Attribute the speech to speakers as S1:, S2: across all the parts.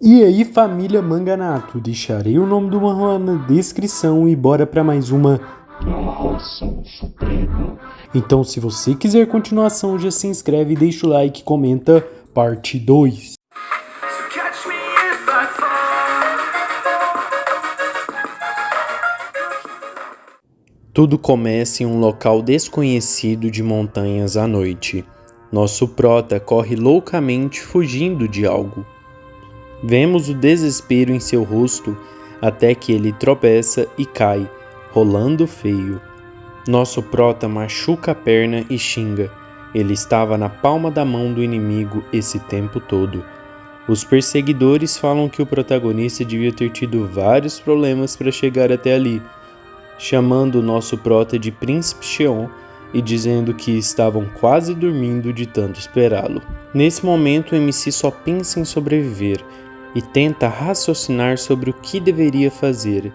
S1: E aí, família Manganato, deixarei o nome do manhwa na descrição e bora para mais uma Narração Suprema. Então, se você quiser continuação, já se inscreve, deixa o like, comenta parte 2. Tudo começa em um local desconhecido de montanhas à noite. Nosso prota corre loucamente fugindo de algo. Vemos o desespero em seu rosto até que ele tropeça e cai, rolando feio. Nosso prota machuca a perna e xinga. Ele estava na palma da mão do inimigo esse tempo todo. Os perseguidores falam que o protagonista devia ter tido vários problemas para chegar até ali, chamando o nosso prota de Príncipe Cheon e dizendo que estavam quase dormindo de tanto esperá-lo. Nesse momento, o MC só pensa em sobreviver e tenta raciocinar sobre o que deveria fazer.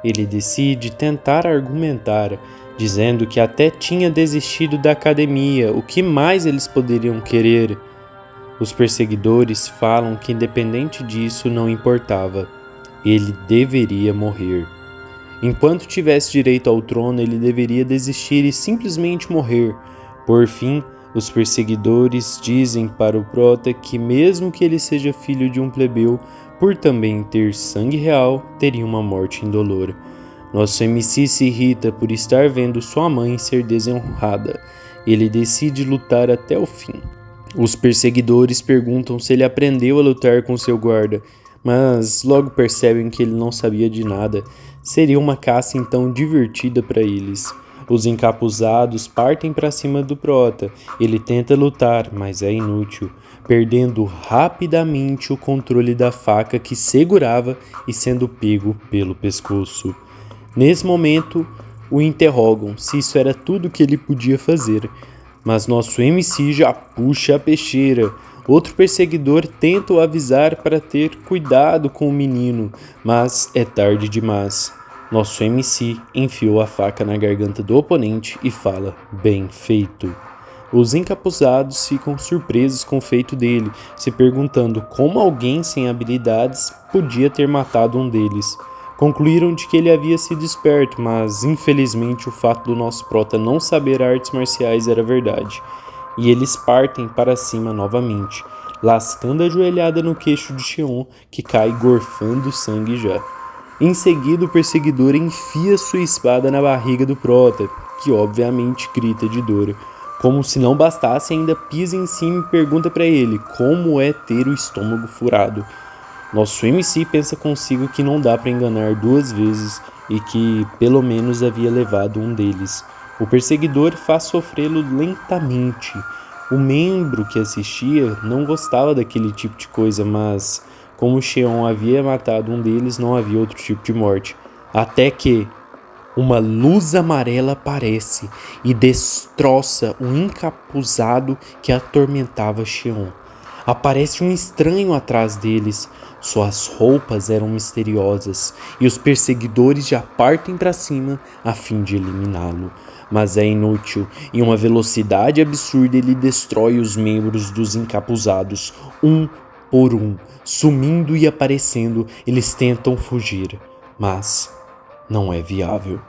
S1: Ele decide tentar argumentar, dizendo que até tinha desistido da academia, o que mais eles poderiam querer? Os perseguidores falam que independente disso não importava, ele deveria morrer. Enquanto tivesse direito ao trono, ele deveria desistir e simplesmente morrer. Por fim, os perseguidores dizem para o prota que mesmo que ele seja filho de um plebeu, por também ter sangue real, teria uma morte indolor. Nosso MC se irrita por estar vendo sua mãe ser desonrada. Ele decide lutar até o fim. Os perseguidores perguntam se ele aprendeu a lutar com seu guarda, mas logo percebem que ele não sabia de nada. Seria uma caça então divertida para eles. Os encapuzados partem para cima do prota. Ele tenta lutar, mas é inútil, perdendo rapidamente o controle da faca que segurava e sendo pego pelo pescoço. Nesse momento, o interrogam se isso era tudo que ele podia fazer, mas nosso MC já puxa a peixeira. Outro perseguidor tenta o avisar para ter cuidado com o menino, mas é tarde demais. Nosso MC enfiou a faca na garganta do oponente e fala, bem feito. Os encapuzados ficam surpresos com o feito dele, se perguntando como alguém sem habilidades podia ter matado um deles. Concluíram de que ele havia sido esperto, mas infelizmente o fato do nosso prota não saber artes marciais era verdade. E eles partem para cima novamente, lascando a joelhada no queixo de Cheon, que cai gorfando sangue já. Em seguida, o perseguidor enfia sua espada na barriga do prota, que obviamente grita de dor. Como se não bastasse, ainda pisa em cima e pergunta para ele como é ter o estômago furado. Nosso MC pensa consigo que não dá para enganar duas vezes e que pelo menos havia levado um deles. O perseguidor faz sofrê-lo lentamente. O membro que assistia não gostava daquele tipo de coisa, mas como Cheon havia matado um deles, não havia outro tipo de morte. Até que uma luz amarela aparece e destroça o encapuzado que atormentava Cheon. Aparece um estranho atrás deles. Suas roupas eram misteriosas e os perseguidores já partem para cima a fim de eliminá-lo. Mas é inútil. Em uma velocidade absurda, ele destrói os membros dos encapuzados, um por um. Sumindo e aparecendo, eles tentam fugir, mas não é viável.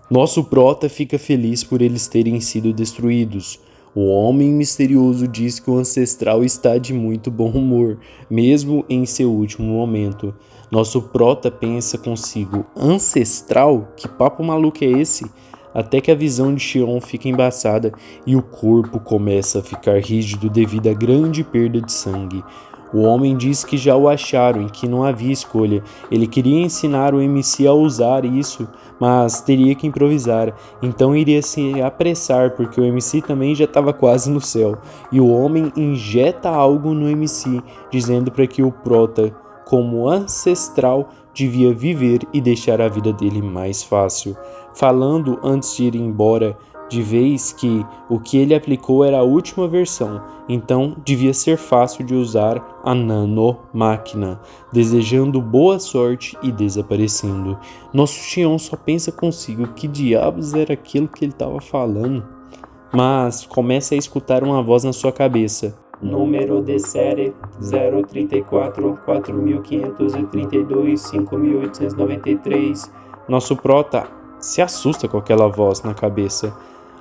S1: Nosso prota fica feliz por eles terem sido destruídos. O homem misterioso diz que o ancestral está de muito bom humor, mesmo em seu último momento. Nosso prota pensa consigo, ancestral? Que papo maluco é esse? Até que a visão de Cheon fica embaçada e o corpo começa a ficar rígido devido à grande perda de sangue. O homem diz que já o acharam e que não havia escolha. Ele queria ensinar o MC a usar isso, mas teria que improvisar. Então iria se apressar, porque o MC também já estava quase no céu. E o homem injeta algo no MC, dizendo para que o prota, como ancestral, devia viver e deixar a vida dele mais fácil. Falando antes de ir embora, de vez que o que ele aplicou era a última versão, então devia ser fácil de usar a nanomáquina, desejando boa sorte e desaparecendo. Nosso Cheon só pensa consigo que diabos era aquilo que ele estava falando, mas começa a escutar uma voz na sua cabeça. número de série 034 4532 5893. Nosso prota se assusta com aquela voz na cabeça.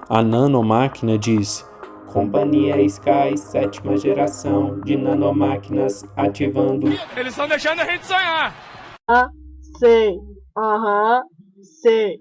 S1: A nanomáquina diz: Companhia Sky, 7ª geração de nanomáquinas ativando.
S2: Eles estão deixando a gente sonhar.
S3: Sei. Sei.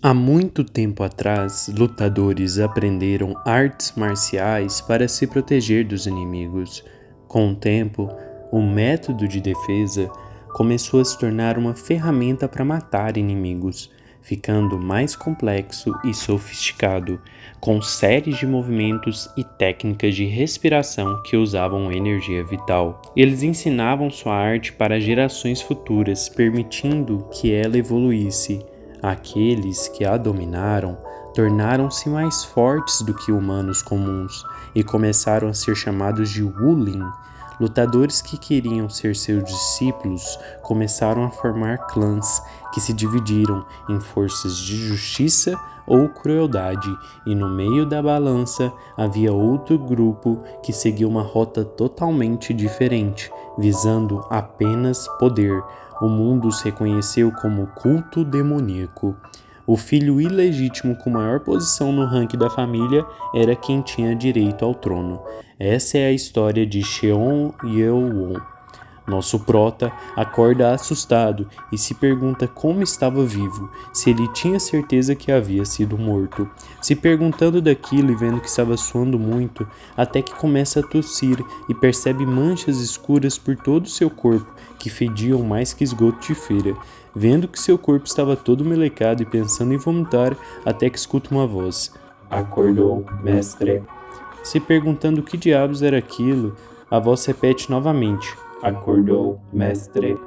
S1: Há muito tempo atrás, lutadores aprenderam artes marciais para se proteger dos inimigos. Com o tempo, o método de defesa começou a se tornar uma ferramenta para matar inimigos, ficando mais complexo e sofisticado, com séries de movimentos e técnicas de respiração que usavam energia vital. Eles ensinavam sua arte para gerações futuras, permitindo que ela evoluísse. Aqueles que a dominaram tornaram-se mais fortes do que humanos comuns e começaram a ser chamados de Wulin. Lutadores que queriam ser seus discípulos começaram a formar clãs que se dividiram em forças de justiça ou crueldade, e no meio da balança havia outro grupo que seguia uma rota totalmente diferente, visando apenas poder. O mundo os reconheceu como culto demoníaco. O filho ilegítimo com maior posição no ranking da família era quem tinha direito ao trono. Essa é a história de Cheon Yeo-won. Nosso prota acorda assustado e se pergunta como estava vivo, se ele tinha certeza que havia sido morto. Se perguntando daquilo e vendo que estava suando muito, até que começa a tossir e percebe manchas escuras por todo o seu corpo, que fediam mais que esgoto de feira. Vendo que seu corpo estava todo melecado e pensando em vomitar, até que escuta uma voz. Acordou, mestre. Se perguntando o que diabos era aquilo, a voz repete novamente. Acordou, mestre.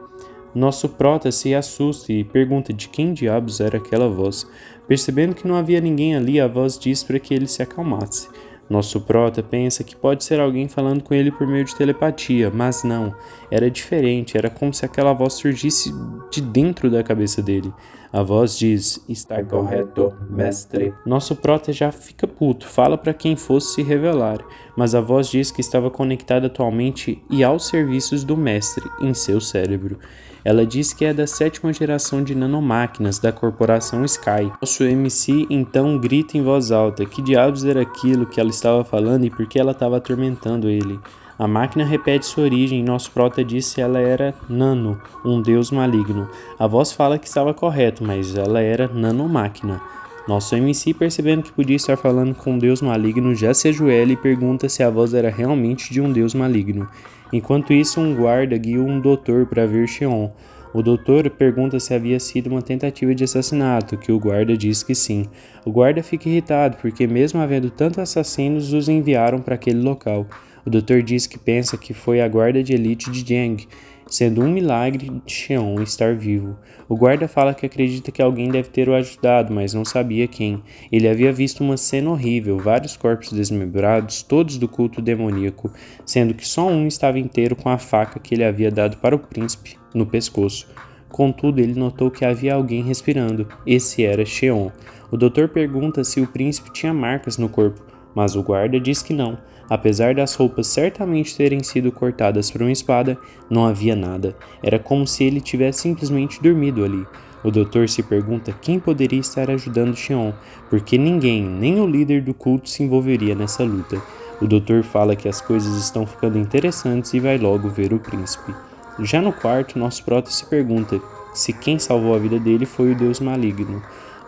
S1: Nosso prota se assusta e pergunta de quem diabos era aquela voz. Percebendo que não havia ninguém ali, a voz diz para que ele se acalmasse. Nosso prota pensa que pode ser alguém falando com ele por meio de telepatia, mas não, era diferente, era como se aquela voz surgisse de dentro da cabeça dele. A voz diz, está correto, mestre. Nosso prota já fica puto, fala para quem fosse se revelar, mas a voz diz que estava conectada atualmente e aos serviços do mestre, em seu cérebro. Ela diz que é da 7ª geração de nanomáquinas da corporação Sky. Nosso MC então grita em voz alta que diabos era aquilo que ela estava falando e por que ela estava atormentando ele. A máquina repete sua origem e nosso prota diz que ela era Nano, um deus maligno. A voz fala que estava correto, mas ela era nanomáquina. Nosso MC, percebendo que podia estar falando com um deus maligno, já se ajoelha e pergunta se a voz era realmente de um deus maligno. Enquanto isso, um guarda guia um doutor para ver Cheon. O doutor pergunta se havia sido uma tentativa de assassinato, que o guarda diz que sim. O guarda fica irritado porque, mesmo havendo tantos assassinos, os enviaram para aquele local. O doutor diz que pensa que foi a guarda de elite de Jang, sendo um milagre de Cheon estar vivo. O guarda fala que acredita que alguém deve ter o ajudado, mas não sabia quem. Ele havia visto uma cena horrível, vários corpos desmembrados, todos do culto demoníaco, sendo que só um estava inteiro com a faca que ele havia dado para o príncipe no pescoço. Contudo, ele notou que havia alguém respirando. Esse era Cheon. O doutor pergunta se o príncipe tinha marcas no corpo, mas o guarda diz que não. Apesar das roupas certamente terem sido cortadas por uma espada, não havia nada. Era como se ele tivesse simplesmente dormido ali. O doutor se pergunta quem poderia estar ajudando Cheon, porque ninguém, nem o líder do culto, se envolveria nessa luta. O doutor fala que as coisas estão ficando interessantes e vai logo ver o príncipe. Já no quarto, nosso prota se pergunta se quem salvou a vida dele foi o deus maligno.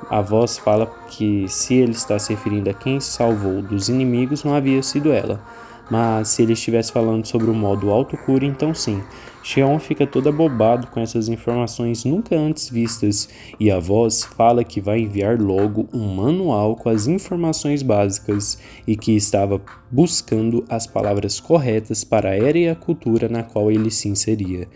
S1: A voz fala que se ele está se referindo a quem salvou dos inimigos, não havia sido ela. Mas se ele estivesse falando sobre o modo autocura, então sim. Cheon fica todo abobado com essas informações nunca antes vistas, e a voz fala que vai enviar logo um manual com as informações básicas e que estava buscando as palavras corretas para a era e a cultura na qual ele se inseria.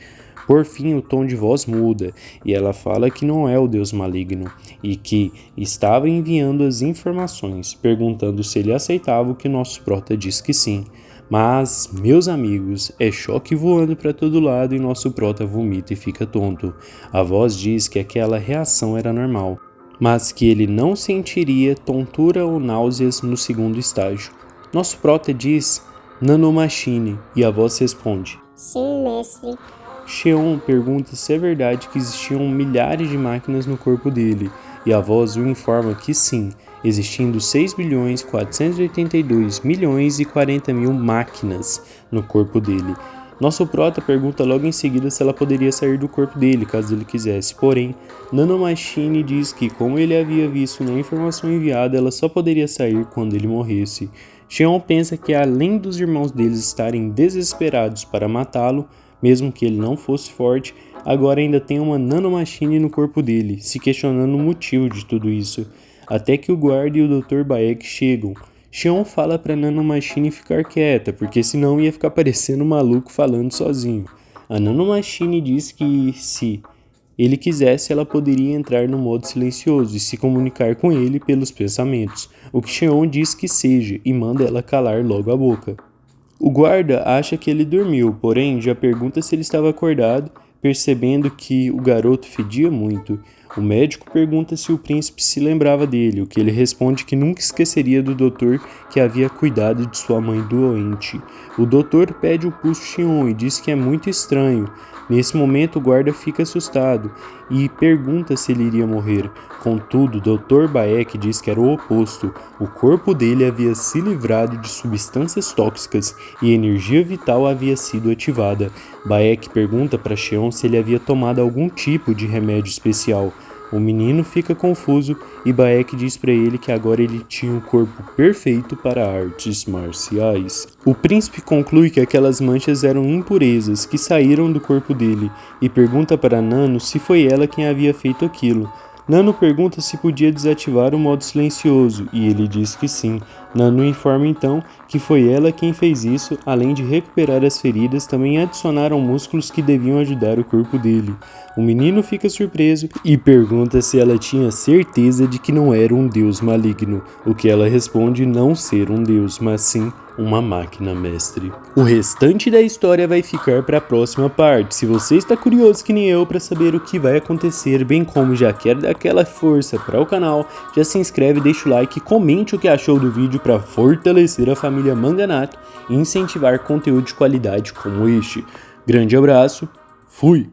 S1: Por fim, o tom de voz muda, e ela fala que não é o deus maligno, e que estava enviando as informações, perguntando se ele aceitava o que nosso prota diz que sim. Mas, meus amigos, é choque voando para todo lado e nosso prota vomita e fica tonto. A voz diz que aquela reação era normal, mas que ele não sentiria tontura ou náuseas no segundo estágio. Nosso prota diz nanomachine e a voz responde:
S4: Sim, mestre.
S1: Xion pergunta se é verdade que existiam milhares de máquinas no corpo dele, e a voz o informa que sim, existindo 6.482.040.000 máquinas no corpo dele. Nosso prota pergunta logo em seguida se ela poderia sair do corpo dele, caso ele quisesse. Porém, Nanomachine diz que, como ele havia visto na informação enviada, ela só poderia sair quando ele morresse. Xion pensa que, além dos irmãos deles estarem desesperados para matá-lo, mesmo que ele não fosse forte, agora ainda tem uma nanomachine no corpo dele, se questionando o motivo de tudo isso. Até que o guarda e o Dr. Bayek chegam. Xion fala pra nanomachine ficar quieta, porque senão ia ficar parecendo um maluco falando sozinho. A nanomachine diz que, se ele quisesse, ela poderia entrar no modo silencioso e se comunicar com ele pelos pensamentos, o que Xion diz que seja e manda ela calar logo a boca. O guarda acha que ele dormiu, porém já pergunta se ele estava acordado, percebendo que o garoto fedia muito. O médico pergunta se o príncipe se lembrava dele, o que ele responde que nunca esqueceria do doutor que havia cuidado de sua mãe doente. O doutor pede o pulso Xion e diz que é muito estranho. Nesse momento o guarda fica assustado e pergunta se ele iria morrer. Contudo, Dr. Bayek diz que era o oposto. O corpo dele havia se livrado de substâncias tóxicas e energia vital havia sido ativada. Bayek pergunta para Xion se ele havia tomado algum tipo de remédio especial. O menino fica confuso e Bayek diz para ele que agora ele tinha um corpo perfeito para artes marciais. O príncipe conclui que aquelas manchas eram impurezas que saíram do corpo dele e pergunta para Nano se foi ela quem havia feito aquilo. Nano pergunta se podia desativar o modo silencioso e ele diz que sim. Nano informa então que foi ela quem fez isso, além de recuperar as feridas, também adicionaram músculos que deviam ajudar o corpo dele. O menino fica surpreso e pergunta se ela tinha certeza de que não era um deus maligno, o que ela responde não ser um deus, mas sim uma máquina mestre. O restante da história vai ficar para a próxima parte. Se você está curioso que nem eu para saber o que vai acontecer, bem como já quer dar aquela força para o canal, já se inscreve, deixa o like e comente o que achou do vídeo para fortalecer a família Manganato e incentivar conteúdo de qualidade como este. Grande abraço, fui!